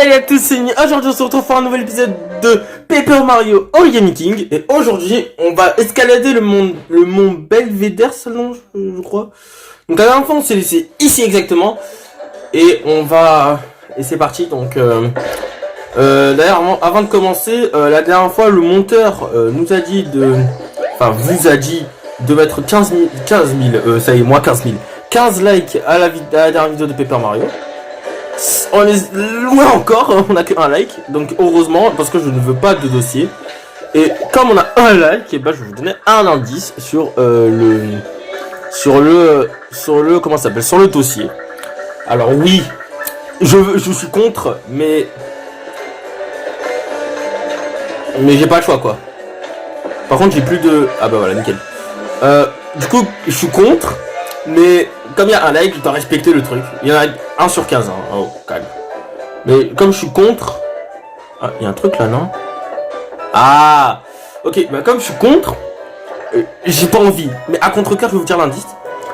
Salut à tous, c'est Ni. Aujourd'hui on se retrouve pour un nouvel épisode de Paper Mario Origami King. Et aujourd'hui on va escalader le mont Belvedere selon je crois. Donc la dernière fois on s'est laissé ici exactement. Et on va... Et c'est parti donc... D'ailleurs avant de commencer, la dernière fois le monteur nous a dit de... Enfin vous a dit de mettre 15 000, ça y est moi 15 000. 15 likes à la dernière vidéo de Paper Mario. On est loin encore, on a que un like, donc heureusement parce que je ne veux pas de dossier. Et comme on a un like, et ben je vais vous donner un indice sur le comment ça s'appelle, sur le dossier. Alors oui, je suis contre, mais j'ai pas le choix quoi. Par contre j'ai plus de ah bah voilà nickel. Du coup je suis contre. Mais comme il y a un like, je dois respecter le truc. Il y en a 1 sur 15. Hein. Oh, calme. Mais comme je suis contre... Ah, il y a un truc là, non? Ah. Ok, bah comme je suis contre, j'ai pas envie. Mais à contre-cœur, je vais vous dire l'indice.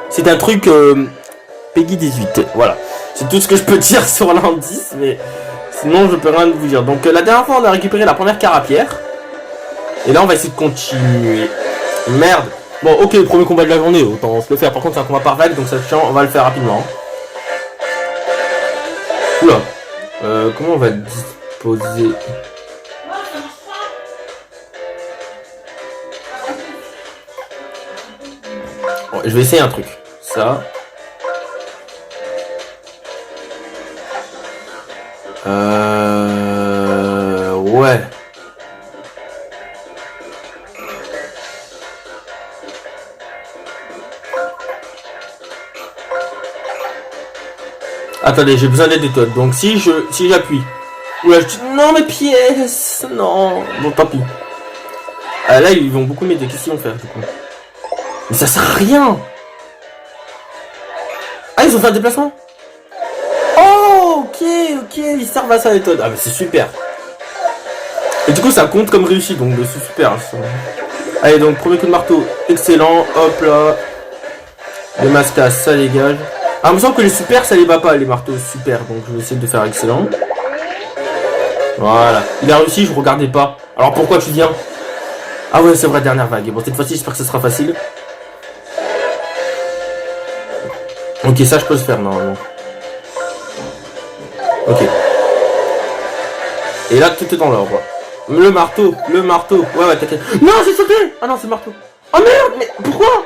C'est un truc Peggy 18. Voilà. C'est tout ce que je peux dire sur l'indice. Mais sinon, je peux rien vous dire. Donc la dernière fois, on a récupéré la première carapière. Et là, on va essayer de continuer. Merde. Bon, ok, le premier combat de la journée, autant se le faire. Par contre, c'est un combat par vague, donc ça chiant, on va le faire rapidement. Oula. Comment on va disposer... Bon, je vais essayer un truc. Ça. Ouais. Attendez, j'ai besoin d'aide de Todd. Donc si j'appuie. Oula, je dis non mes pièces. Non. Bon tant pis. Ah, là ils vont beaucoup m'aider. Qu'est-ce qu'ils vont faire du coup? Mais ça sert à rien. Ah ils ont fait un déplacement. Oh ok, ils servent à ça les Todd. Ah mais c'est super. Et du coup ça compte comme réussi, donc c'est super. Ça. Allez donc premier coup de marteau, excellent. Hop là. Les mascas, ça dégage. Ah, il me semble que les super ça les va pas les marteaux super, donc je vais essayer de faire excellent. Voilà, il a réussi, je regardais pas. Alors pourquoi tu viens? Ah ouais c'est vrai, dernière vague. Bon cette fois-ci j'espère que ce sera facile. Ok ça je peux le faire normalement. Ok. Et là tout est dans l'ordre. Le marteau. Ouais t'inquiète. Non j'ai sauté. Ah non c'est le marteau. Oh merde, mais pourquoi?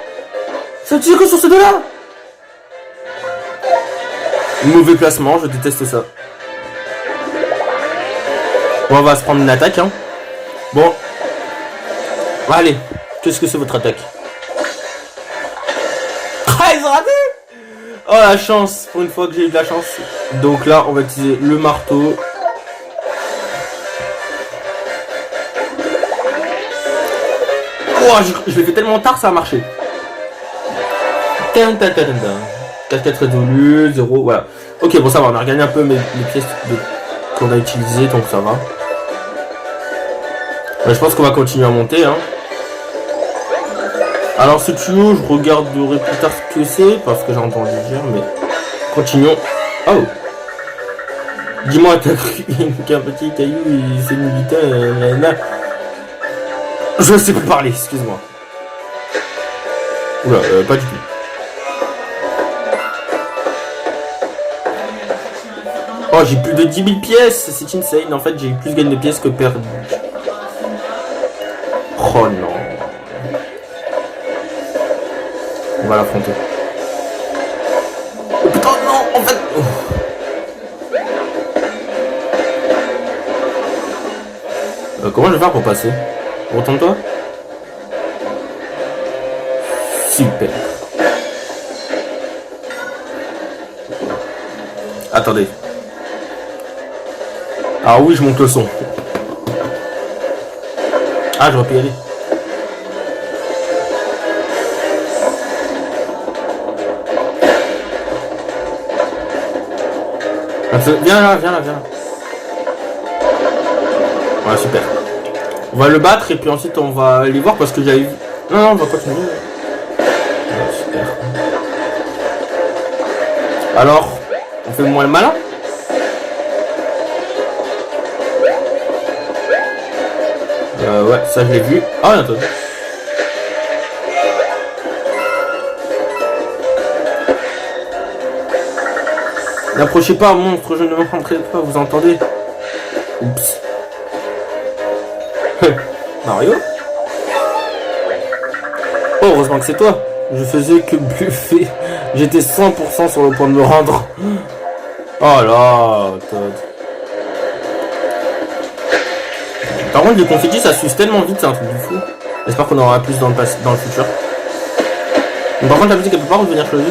Ça tire que sur ces deux-là. Mauvais placement, je déteste ça. Bon, on va se prendre une attaque, hein. Bon. Allez, qu'est-ce que c'est votre attaque? Ah, ils ont raté. Oh, la chance, pour une fois que j'ai eu de la chance. Donc là, on va utiliser le marteau. Oh, je l'ai fait tellement tard, ça a marché. 4 résolus, 0, voilà. Ok, bon ça va, on a regagné un peu les pièces qu'on a utilisées, donc ça va. Ouais, je pense qu'on va continuer à monter, hein. Alors ce tuyau, je regarderai plus tard ce que c'est, parce que j'ai entendu dire, mais... Continuons. Oh. Dis-moi, t'as cru qu'un petit caillou, il s'est milité, là. Je sais plus parler, excuse-moi. Oula, pas du tout. Oh, j'ai plus de 10 000 pièces, c'est insane. En fait, j'ai eu plus de pièces que perdu. Oh non. On va l'affronter. Oh putain, non, en fait. Comment je vais faire pour passer? Retourne-toi. Super. Attendez. Ah oui, je monte le son. Ah, j'aurais pu y aller. Viens là. Voilà, super. On va le battre et puis ensuite on va aller voir parce que j'avais vu... Non, on va continuer. Voilà, super. Alors, on fait moins le malin. Ouais, ça je l'ai vu. Ah, attends. N'approchez pas, monstre, je ne m'entendrai pas, vous entendez? Oups. Mario? Oh, heureusement que c'est toi. Je faisais que bluffer. J'étais 100% sur le point de me rendre. Oh là, Todd. Par contre, le confetti, ça s'use tellement vite, c'est un truc du fou. J'espère qu'on aura plus dans le futur. Mais par contre, la musique, elle peut pas revenir chez eux.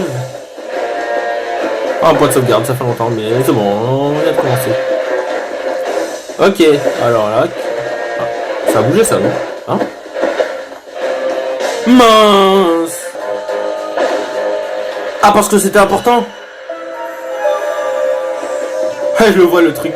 Ah, un point de sauvegarde, ça fait longtemps, mais c'est bon, on vient de commencer. Ok, alors là... Ah, ça a bougé ça, non? Hein? Mince! Ah, parce que c'était important? Ah, je le vois le truc.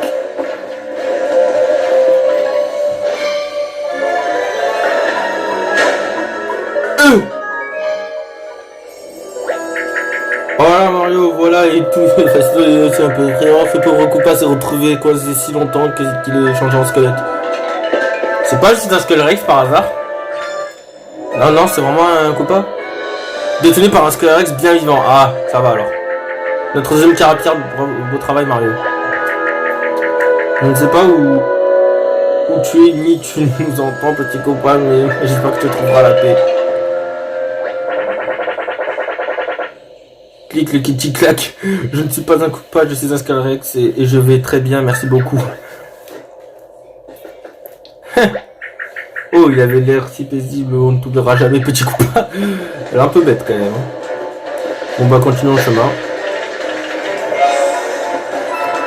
Voilà Mario, voilà et tout. C'est un peu vraiment fait pour Koopa s'est retrouvé quoi, c'est si longtemps qu'il est changé en squelette. C'est pas juste un Skullrex par hasard? Non, non, c'est vraiment un Koopa détenu par un Skullrex bien vivant. Ah, ça va alors. Notre deuxième caractère, beau travail Mario. Je ne sais pas où tu es, ni tu nous entends petit copain, mais j'espère que tu trouveras la paix. Clic, le kitty clac. Je ne suis pas un Koopa, je suis un Skullrex et je vais très bien, merci beaucoup. Oh, il avait l'air si paisible, on ne t'oubliera jamais, petit Koopa. Elle est un peu bête quand même. Bon bah continuons le chemin.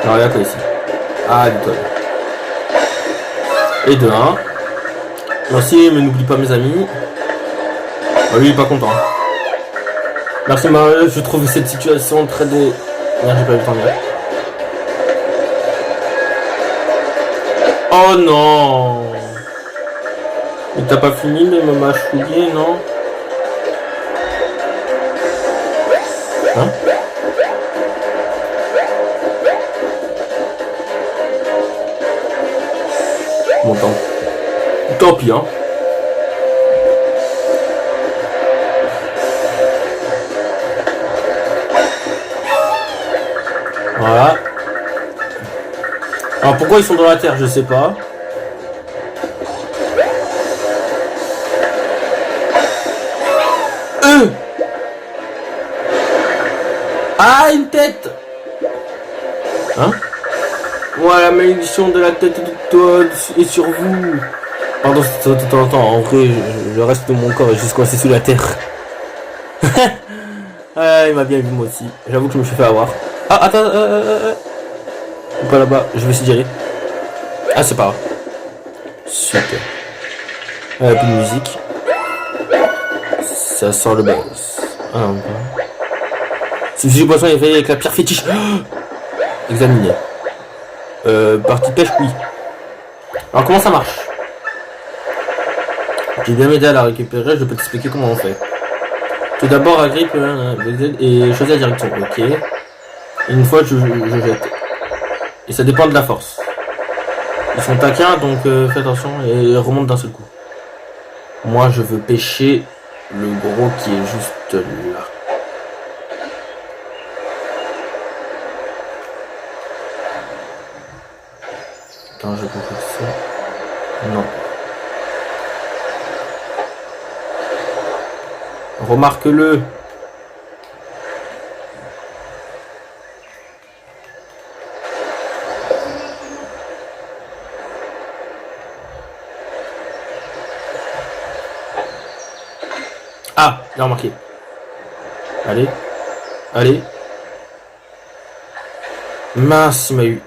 Alors il y a quoi ici? Ah, du toit. Et de 1. Merci, mais n'oublie pas mes amis. Oh, lui il est pas content. Merci Mario, je trouve cette situation très dé... Merde, j'ai pas eu le temps de dire. Oh non! Mais t'as pas fini mais m'a chouillé, non? Hein? Bon, tant pis, hein. Voilà. Alors pourquoi ils sont dans la terre, je sais pas. Ah, une tête. Hein? Voilà, la malédiction de la tête de Todd est sur vous. Pardon, attends, en vrai, le reste de mon corps est juste coincé sous la terre. Ah, il m'a bien vu moi aussi. J'avoue que je me suis fait avoir. Ah, attends, pas là-bas, je vais essayer d'y aller. Ah, c'est pas grave. Super. Plus de musique. Ça sort le boss. Ah non, pas. Si le poisson est fait avec la pierre fétiche. Examiner. Partie pêche, oui. Alors comment ça marche? J'ai bien m'aider à la récupérer, je peux t'expliquer comment on fait. Tout d'abord, agrippe et choisis la direction. Ok. Et une fois, je jette. Et ça dépend de la force. Ils sont taquins, donc fais attention et remonte d'un seul coup. Moi, je veux pêcher le gros qui est juste là. Attends, je comprends ça. Non. Remarque-le. Ah, j'ai remarqué. Allez. Allez. Mince, il m'a eu.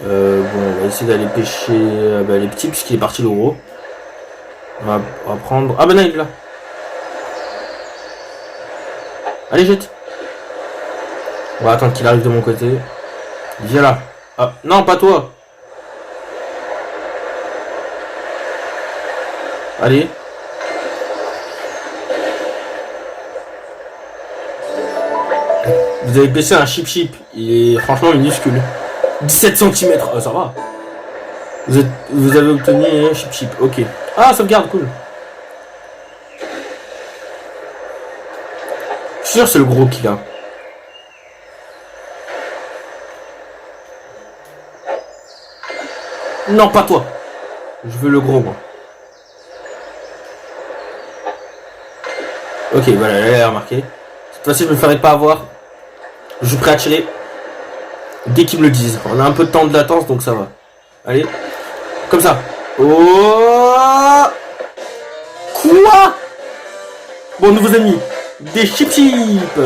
Bon, on va essayer d'aller pêcher les petits, puisqu'il est parti le gros. On va prendre... Ah ben non, il est là. Allez, jette. On va attendre qu'il arrive de mon côté. Viens là. Ah, non, pas toi. Allez. Vous avez pêché un chip. Il est franchement minuscule. 17 cm. Ça va. Vous avez obtenu un chip chip. Ok. Ah, sauvegarde, cool. Je suis sûr que c'est le gros qui a. Non, pas toi. Je veux le gros, moi. Ok, voilà, elle a remarqué. Cette fois-ci, je me ferai pas avoir. Je suis prêt à tirer. Dès qu'ils me le disent. On a un peu de temps de latence, donc ça va. Allez. Comme ça. Oh. Quoi? Bon, nouveaux ennemis. Des chip chip.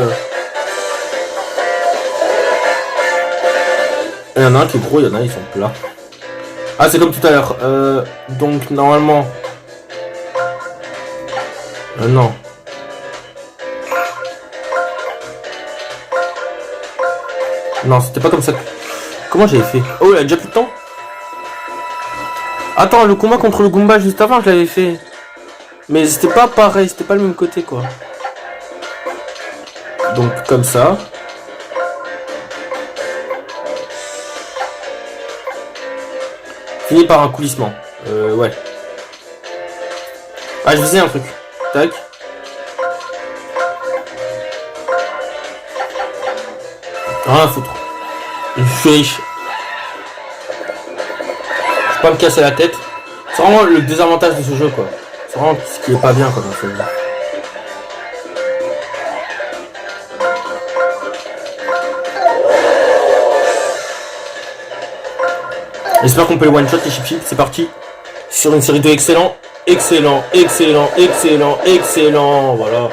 Il y en a un qui est gros, il y en a ils sont plats. Ah, c'est comme tout à l'heure. Donc, normalement... non. Non, c'était pas comme ça. Comment j'avais fait? Oh, il a déjà plus de temps? Attends, le combat contre le Goomba juste avant, je l'avais fait. Mais c'était pas pareil, c'était pas le même côté, quoi. Donc, comme ça. Fini par un coulissement. Ouais. Ah, je visais un truc. Tac. Rien à foutre. Je suis riche. Je peux pas me casser la tête. C'est vraiment le désavantage de ce jeu, quoi. C'est vraiment ce qui est pas bien, quoi, dans ce jeu. J'espère qu'on peut le one-shot les chip-chip. C'est parti. Sur une série de excellents. Excellent, excellent, excellent, excellent. Voilà.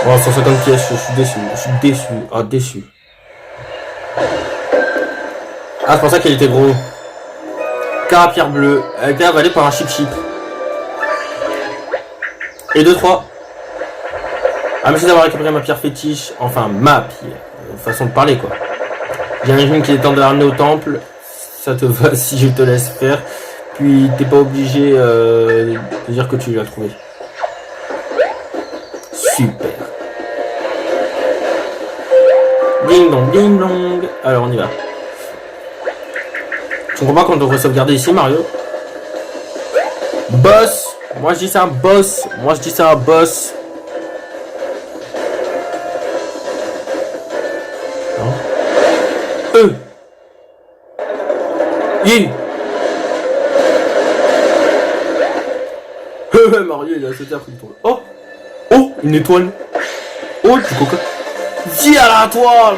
Oh, 150 pièces, je suis déçu. Je suis déçu. Ah, déçu. Ah, c'est pour ça qu'il était gros. Carapierre bleu. Elle a été avalée par un chip-chip. Et 2-3. Ah, merci d'avoir récupéré ma pierre fétiche. Enfin, ma pierre. Façon de parler, quoi. J'imagine qu'il est temps de la ramener au temple. Ça te va si je te laisse faire. Puis t'es pas obligé de dire que tu l'as trouvé. Super. Ding dong, ding dong. Alors on y va. Tu comprends pas qu'on devrait sauvegarder ici, Mario? Boss. Moi je dis c'est un boss. Moi je dis c'est un boss. Non. Yeah. Mario il a sauté après le tour. Oh. Oh, une étoile. Oh, du coca. Dis à la toi.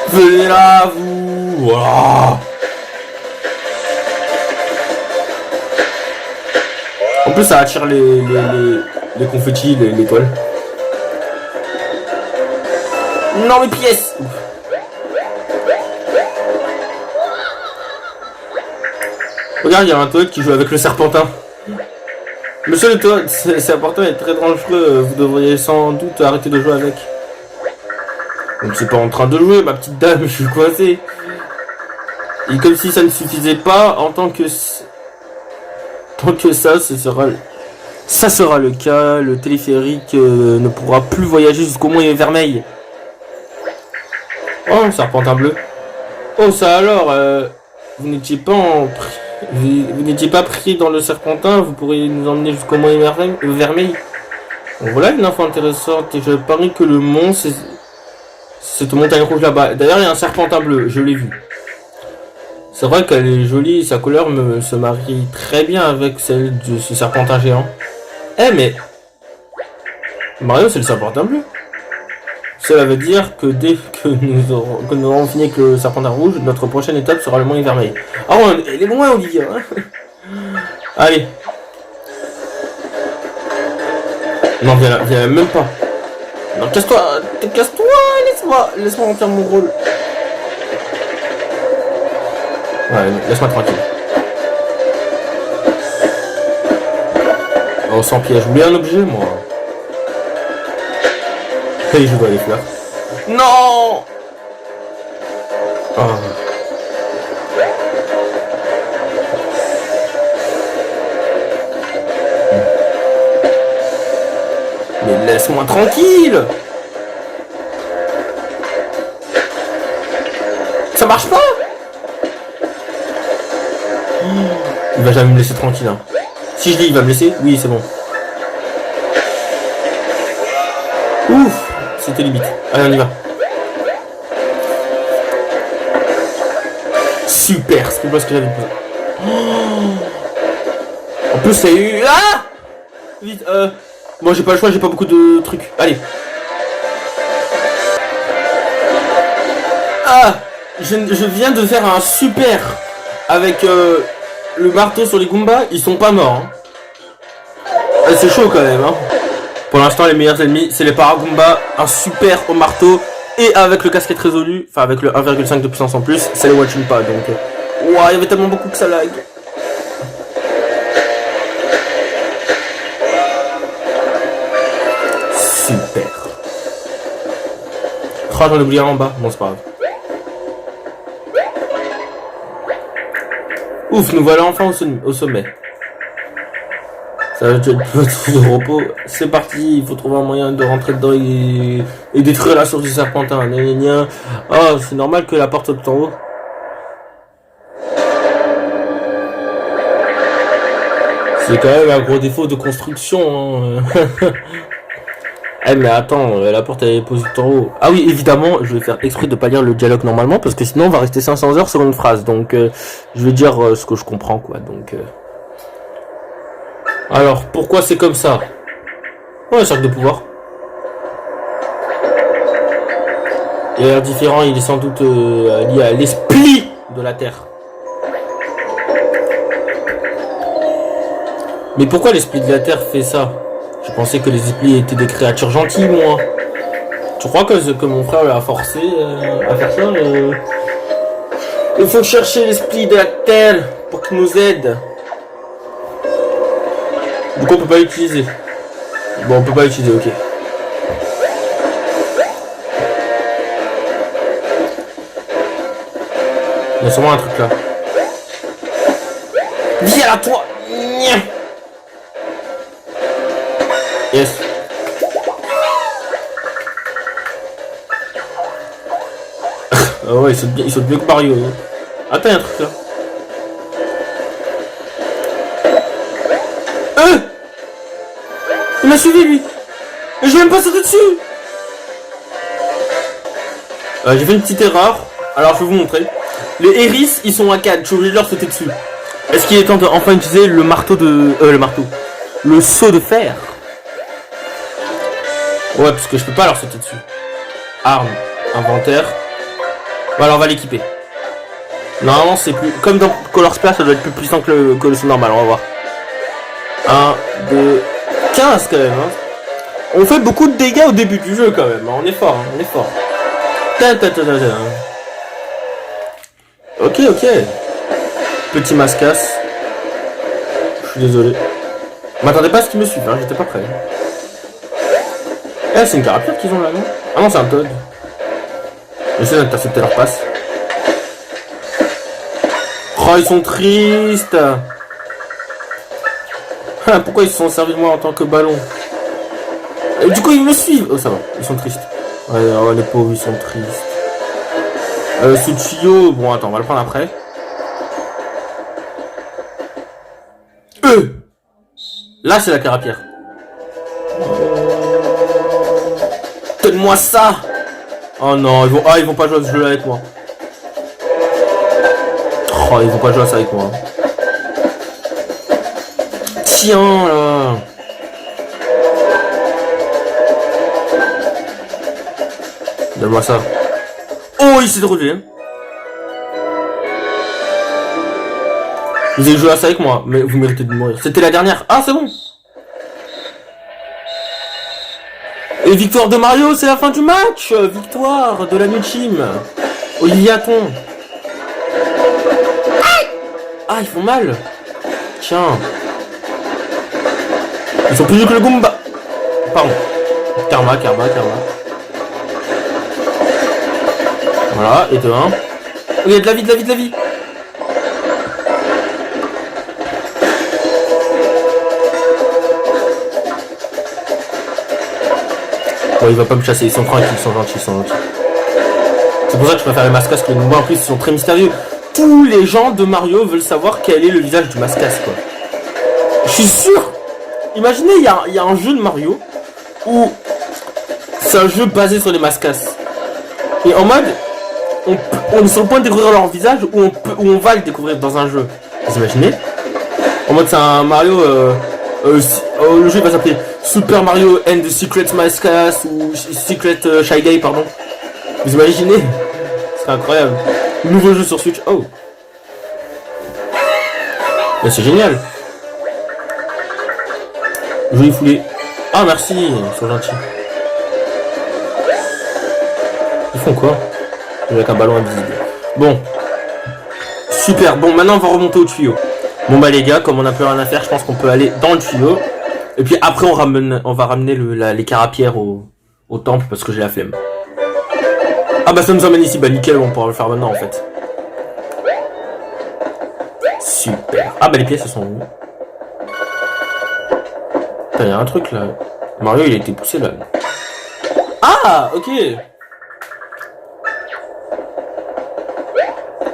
Venez là, vous. Voilà. En plus, ça attire les confettis, l'étoile. Non, mes pièces. Regarde, il y a un Toad qui joue avec le Serpentin. Monsieur le Toad, ce Serpentin est très dangereux. Vous devriez sans doute arrêter de jouer avec. Je ne suis pas en train de jouer, ma petite dame, je suis coincé. Et comme si ça ne suffisait pas, en tant que ça, ça sera le cas. Le téléphérique ne pourra plus voyager jusqu'au Mont Vermeil. Oh, Serpentin bleu. Oh, ça alors, vous n'étiez pas vous n'étiez pas pris dans le Serpentin, vous pourriez nous emmener jusqu'au Mont Vermeil. Bon, voilà une info intéressante, et je parie que le mont, c'est cette montagne rouge là-bas. D'ailleurs, il y a un Serpentin bleu, je l'ai vu. C'est vrai qu'elle est jolie, sa couleur se marie très bien avec celle de ce Serpentin géant. Eh mais... Mario, c'est le Serpentin bleu. Cela veut dire que dès que nous aurons fini avec le Serpentin rouge, notre prochaine étape sera le Mont Vermeil. Ah, elle est loin, Olivia. Hein. Allez. Non, viens même pas. Non, casse-toi, laisse-moi remplir mon rôle. Ouais, laisse-moi tranquille. Oh, sans piège, j'oublie un objet, moi. Et je vois les fleurs. Non. Oh. Laisse-moi tranquille. Ça marche pas. Il va jamais me laisser tranquille. Hein. Si je dis il va me laisser, oui c'est bon. Ouf, c'était limite. Allez on y va. Super, c'est pas ce que j'avais besoin. En plus ça a eu... Ah vite, Moi j'ai pas le choix, j'ai pas beaucoup de trucs. Allez. Ah je viens de faire un super avec le marteau sur les Goombas, ils sont pas morts. Hein. Ah, c'est chaud quand même. Hein. Pour l'instant les meilleurs ennemis c'est les Paragoombas, un super au marteau et avec le casquette résolu, enfin avec le 1,5 de puissance en plus, c'est les Watching pas donc. Ouah, il y avait tellement beaucoup que ça lag. Super. Oh, j'en ai oublié un en bas. Bon, c'est pas grave. Ouf, nous voilà enfin au sommet. Ça va être le petit de repos. C'est parti, il faut trouver un moyen de rentrer dedans et détruire la source du serpentin. Oh, c'est normal que la porte saute en haut. C'est quand même un gros défaut de construction. Hein. Eh mais attends, la porte elle est posée tout en haut. Ah oui, évidemment, je vais faire exprès de pas lire le dialogue normalement parce que sinon on va rester 500 heures sur une phrase. Donc je vais dire ce que je comprends quoi. Donc alors pourquoi c'est comme ça? Ouais, cercle de pouvoir. Il a l'air différent, il est sans doute lié à l'esprit de la Terre. Mais pourquoi l'esprit de la Terre fait ça? Je pensais que les esprits étaient des créatures gentilles, moi. Tu crois que mon frère l'a forcé à faire ça Il faut chercher l'esprit de la Terre pour qu'il nous aide. Du coup, on peut pas l'utiliser. Bon, on peut pas l'utiliser, ok. Il y a sûrement un truc là. Viens à toi. Yes. Ah ouais, il saute mieux que Mario. Hein. Attends, il y a un truc là. Il m'a suivi lui. Et je vais même pas sauter dessus. J'ai fait une petite erreur. Alors je vais vous montrer. Les Héris, ils sont à 4. Je suis obligé de leur sauter dessus. Est-ce qu'il est temps de enfin utiliser le marteau de... le marteau. Le seau de fer. Ouais, parce que je peux pas leur sauter dessus. Arme. Inventaire. Voilà, on va l'équiper. Normalement, c'est plus... Comme dans Color Splash, ça doit être plus puissant que le saut normal. On va voir. 1, 2... 15 quand même. Hein. On fait beaucoup de dégâts au début du jeu quand même. On est fort. Hein. On est fort. Ok, ok. Petit mascasse. Je suis désolé. M'attendez pas à ce qu'ils me suivent, hein, j'étais pas prêt. Eh, c'est une carapure qu'ils ont là, non? Ah non, c'est un Toad. J'essaie d'intercepter leur passe. Oh, ils sont tristes. Ah, pourquoi ils se sont servis de moi en tant que ballon? Et du coup, ils me suivent. Oh, ça va, ils sont tristes. Ouais, oh, les pauvres, ils sont tristes. Suchiyo, bon, attends, on va le prendre après. Là, c'est la carapierre. Donne-moi ça. Oh non, ils vont pas jouer à ce jeu avec moi. Oh, ils vont pas jouer à ça avec moi. Tiens, là. Donne-moi ça. Oh, il s'est relevé. Vous avez joué à ça avec moi, mais vous méritez de mourir. C'était la dernière. Ah, c'est bon. Et victoire de Mario, c'est la fin du match. Victoire de la New Team. Oliviaton. Ah, ils font mal. Tiens. Ils sont plus vieux que le Goomba. Pardon. Karma. Voilà, et de 1. Oh, il y a de la vie. Bon, il va pas me chasser, ils sont tranquilles, ils sont gentils, ils sont gentils. C'est pour ça que je préfère les Mascas que les nouveaux. En plus, ils sont très mystérieux. Tous les gens de Mario veulent savoir quel est le visage du Mascas, quoi. Je suis sûr. Imaginez, il y a un jeu de Mario où c'est un jeu basé sur les Mascas. Et en mode, on est sur le point de découvrir leur visage ou on va le découvrir dans un jeu. Vous imaginez? En mode, c'est un Mario. Le jeu va s'appeler Super Mario and the Secret Mascas ou Secret Shy Guy, pardon. Vous imaginez? C'est incroyable. Nouveau jeu sur Switch. Oh. Mais c'est génial. Joli foulé. Ah merci, ils sont gentils. Ils font quoi? Avec un ballon invisible. Bon. Super. Bon, maintenant on va remonter au tuyau. Bon bah les gars, comme on a plus rien à faire, je pense qu'on peut aller dans le tuyau. Et puis après on va ramener les carapières au temple parce que j'ai la flemme. Ah bah ça nous emmène ici, bah nickel, on pourra le faire maintenant en fait. Super. Ah bah les pièces elles sont où? Putain, y a un truc là. Mario il a été poussé là. Ah ok.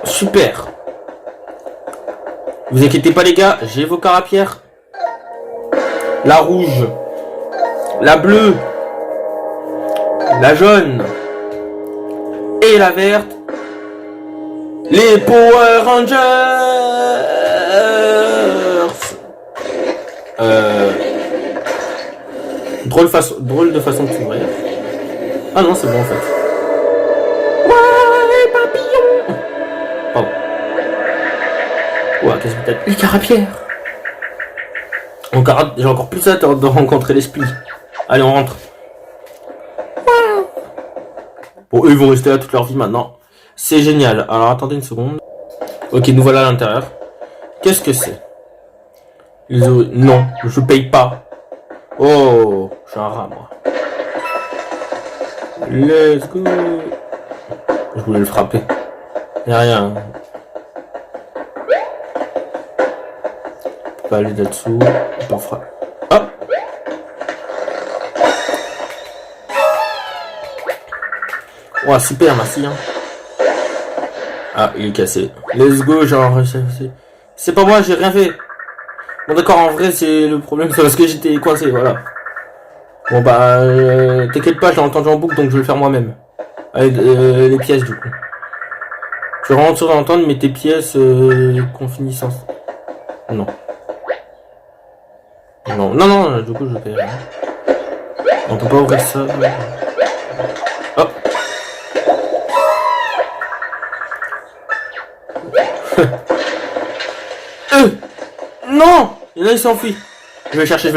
Super. Vous inquiétez pas les gars, j'ai vos carapières. La rouge. La bleue. La jaune. Et la verte. Les Power Rangers. Drôle de façon de s'ouvrir. Ah non, c'est bon en fait. Ouais, papillon. Pardon. Ouah, qu'est-ce que t'as? Les carapières. J'ai encore plus hâte de rencontrer l'esprit. Allez, on rentre. Bon, eux, ils vont rester là toute leur vie maintenant. C'est génial. Alors, attendez une seconde. Ok, nous voilà à l'intérieur. Qu'est-ce que c'est? Non, je paye pas. Oh, je suis un rat, moi. Let's go. Je voulais le frapper. Y'a rien. On peut aller là-dessous. On peut frapper. Hop. Oh, super, merci. Hein. Ah, il est cassé. Let's go, genre. C'est pas moi, j'ai rien fait. Bon, d'accord, en vrai, c'est le problème, c'est parce que j'étais coincé, voilà. Bon, bah, t'inquiète pas, j'ai entendu en boucle, donc je vais le faire moi-même. Avec les pièces, du coup. Je suis vraiment sûr d'entendre, mais tes pièces, qu'on finisse en... Non. Non, non, non, du coup, je paye rien. On peut pas ouvrir ça. Hop. Non! Et là, il s'enfuit. Je vais chercher.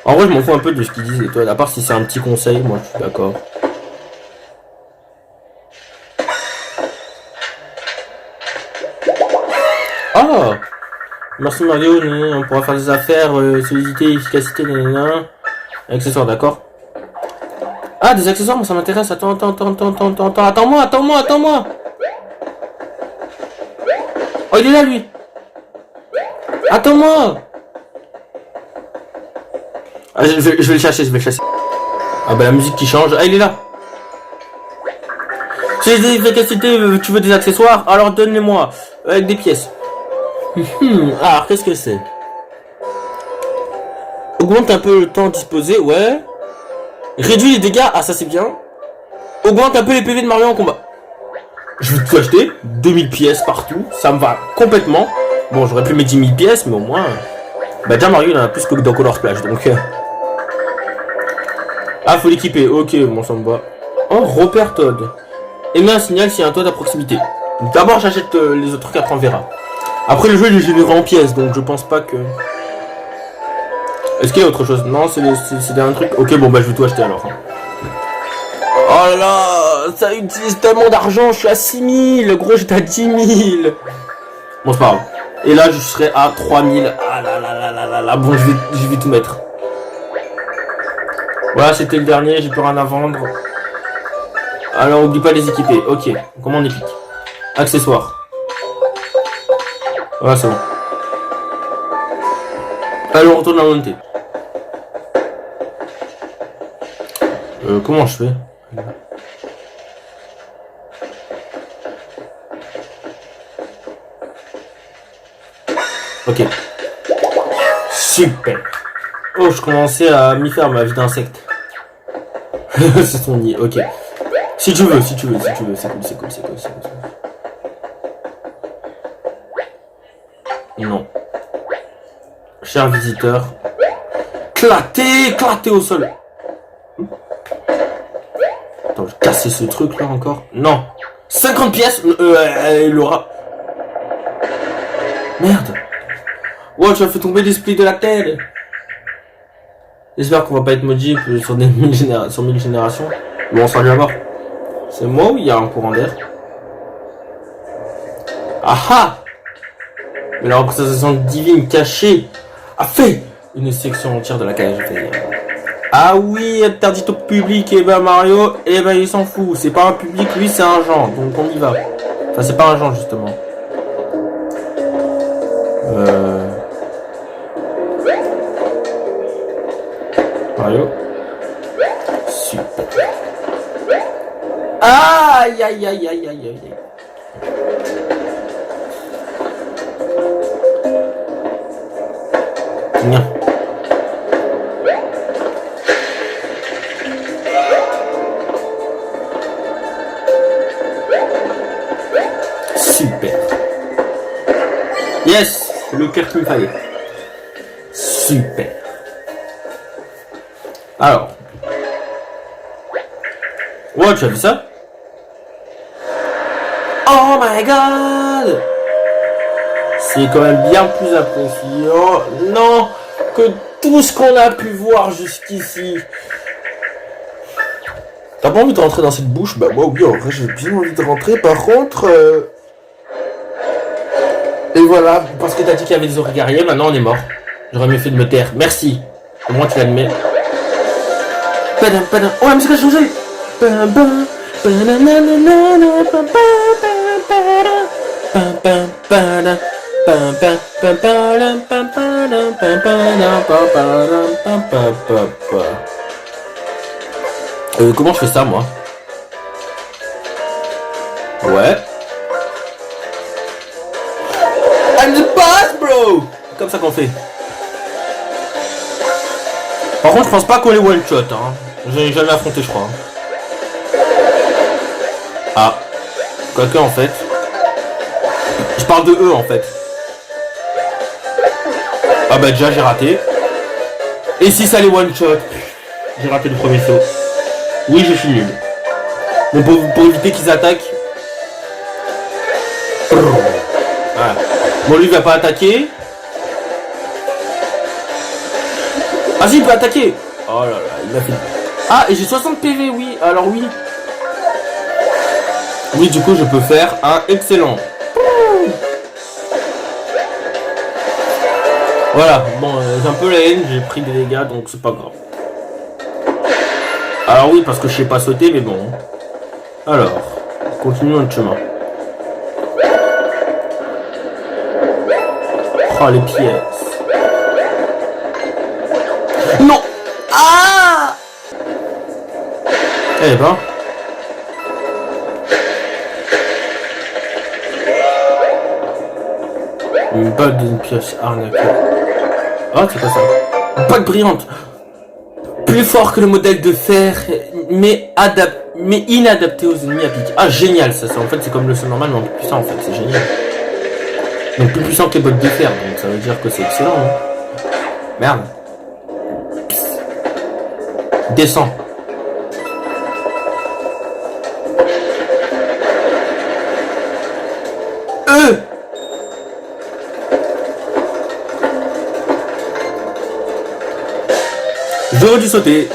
En vrai, je m'en fous un peu de ce qu'ils disent, toi. À part si c'est un petit conseil, moi, je suis d'accord. Ah! Merci Mario, on pourra faire des affaires, solidité, efficacité, accessoires, d'accord? Ah, des accessoires, moi ça m'intéresse. Attends-moi. Oh, il est là, lui. Attends-moi. Ah, je vais le chasser, Ah bah la musique qui change. Ah, il est là. Si j'ai des efficacités, tu veux des accessoires? Alors donne-les-moi. Avec des pièces. Alors, qu'est-ce que c'est? Augmente un peu le temps disposé, ouais. Réduit les dégâts, ah ça c'est bien. Augmente un peu les PV de Mario en combat. Je vais tout acheter, 2000 pièces partout, ça me va complètement. Bon, j'aurais pu mettre 10 000 pièces, mais au moins... Bah déjà Mario il en a plus que dans Color Splash, donc... Ah, faut l'équiper, ok, bon ça me va. Oh, repère Toad. Émets un signal s'il y a un Toad à proximité. D'abord j'achète les autres trucs, après on verra. Après le jeu il est généré en pièces, donc je pense pas que... Est-ce qu'il y a autre chose? Non, c'est un truc... Ok, bon bah je vais tout acheter alors. Oh là là, ça utilise tellement d'argent, je suis à 6000, gros j'étais à 10 000. Bon c'est pas grave. Et là je serai à 3000. Ah là là là là là là, bon je vais tout mettre. Voilà, c'était le dernier, j'ai plus rien à vendre. Alors oublie pas de les équiper, ok. Comment on équipe? Accessoires. Voilà, c'est bon. Allez, on retourne à la montée. Comment je fais? Ok. Super. Oh, je commençais à m'y faire ma vie d'insecte. C'est son nid, ok. Si tu veux, c'est cool, c'est cool. Non. Cher visiteur. Éclaté au sol. Attends, je vais casser ce truc là encore. Non. 50 pièces. Il aura. Merde. Wow, tu as fait tomber l'esprit de la terre. J'espère qu'on va pas être maudit sur 1000 générations. Bon, on s'en va voir. C'est moi ou il y a un courant d'air? Ah! Mais la représentation divine cachée a fait une section entière de la cage. Ah oui, interdit au public, et ben Mario, et ben il s'en fout. C'est pas un public, lui c'est un genre, donc on y va. Enfin, c'est pas un genre justement. Mario. Super. Aïe aïe aïe aïe aïe aïe. Non. Super. Yes, le cœur qu'il me fallait. Super. Alors. Ouais, tu as vu ça? Oh my god! C'est quand même bien plus appréciant. Non, que tout ce qu'on a pu voir jusqu'ici. T'as pas envie de rentrer dans cette bouche? Bah moi oui, en vrai j'ai bien envie de rentrer. Par contre... Et voilà, parce que t'as dit qu'il y avait des oreilles guerriers, maintenant on est mort. J'aurais mieux fait de me taire. Merci. Au moins tu l'admets. Oh la musique a changé. Comment je fais ça moi? Ouais. And the pass, bro. Comme ça qu'on fait. Par contre je pense pas qu'on les one shot hein. J'ai jamais affronté je crois. Ah. Quoique en fait. Je parle de eux en fait. Ah bah déjà j'ai raté. Et si ça les one shot? J'ai raté le premier saut. Oui je suis nul. Bon pour éviter qu'ils attaquent. Voilà. Bon lui il va pas attaquer. Ah si il peut attaquer. Oh là là il m'a fait. Ah et j'ai 60 PV oui. Alors oui. Oui du coup je peux faire un excellent. Voilà, bon, j'ai un peu la haine, j'ai pris des dégâts, donc c'est pas grave. Alors oui, parce que je sais pas sauter, mais bon. Alors, continuons notre chemin. Oh, les pièces. Non. Ah. Eh ben. Une balle d'une pièce arnaquée. Ah, c'est pas ça. Une balle brillante. Plus fort que le modèle de fer, mais inadapté aux ennemis appliqués. Ah, génial, ça. En fait, c'est comme le son normal, mais en plus puissant, en fait. C'est génial. Donc, plus puissant que les bottes de fer. Donc, ça veut dire que c'est excellent. Hein. Merde. Descends. J'aurais dû sauter.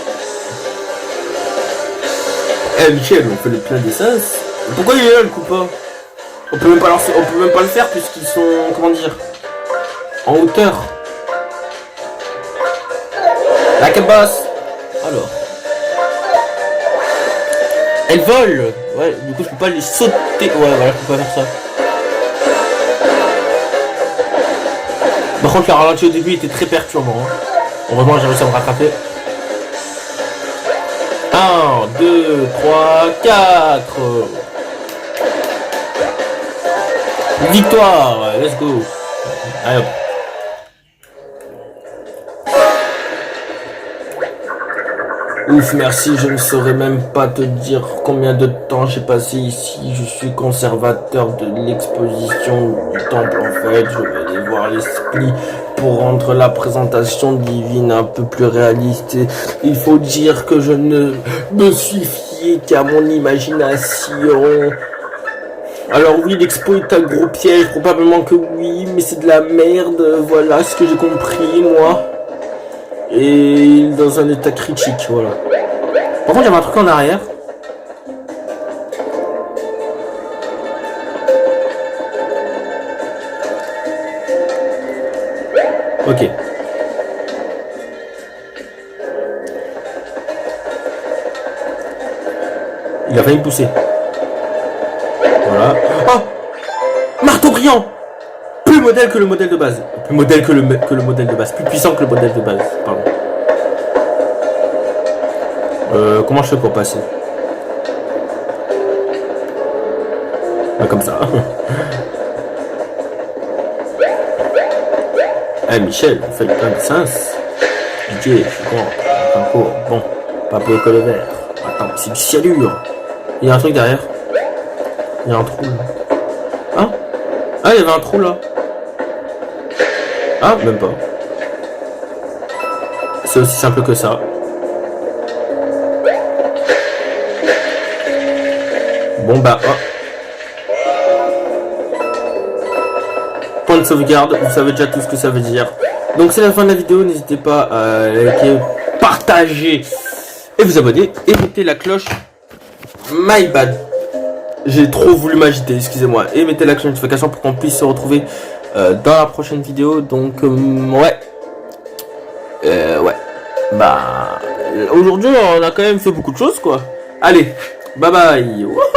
Eh Michel, on fait le plein d'essence. Pourquoi il est là le coup pas? On peut même pas le faire puisqu'ils sont, comment dire, en hauteur. La cabosse. Alors. Elle vole. Ouais, du coup je peux pas les sauter. Ouais, voilà, je peux pas faire ça. Par contre, le ralenti au début était très perturbant. Hein. Heureusement, j'ai réussi à me rattraper. 1, 2, 3, 4. Victoire, let's go. Allez hop. Ouf, merci, je ne saurais même pas te dire combien de temps j'ai passé ici. Je suis conservateur de l'exposition du temple en fait. Je vais aller voir l'esprit pour rendre la présentation divine un peu plus réaliste. Et il faut dire que je ne me suis fié qu'à mon imagination. Alors oui, l'expo est un gros piège, probablement que oui, mais c'est de la merde. Voilà ce que j'ai compris, moi. Et dans un état critique, voilà. Par contre, il y avait un truc en arrière. Ok. Il a failli me pousser. Voilà. Oh! Marteau brillant! Plus modèle que le modèle de base. Plus modèle que le modèle de base. Plus puissant que le modèle de base. Pardon. Comment je fais pour passer? Ah, comme ça. Eh Michel, on fait plein de sens. Ok, je suis con. Bon, pas peu que le vert. Attends, c'est du cielure. Il y a un truc derrière. Il y a un trou là. Hein? Ah, il y avait un trou là. Ah, même pas. C'est aussi simple que ça. Bon bah, oh. Point de sauvegarde, vous savez déjà tout ce que ça veut dire. Donc c'est la fin de la vidéo, n'hésitez pas à liker, partager et vous abonner et mettez la cloche. My bad. J'ai trop voulu m'agiter, excusez-moi. Et mettez la cloche de notification pour qu'on puisse se retrouver dans la prochaine vidéo. Donc ouais. Ouais. Bah aujourd'hui on a quand même fait beaucoup de choses quoi. Allez, bye bye. Wouhou.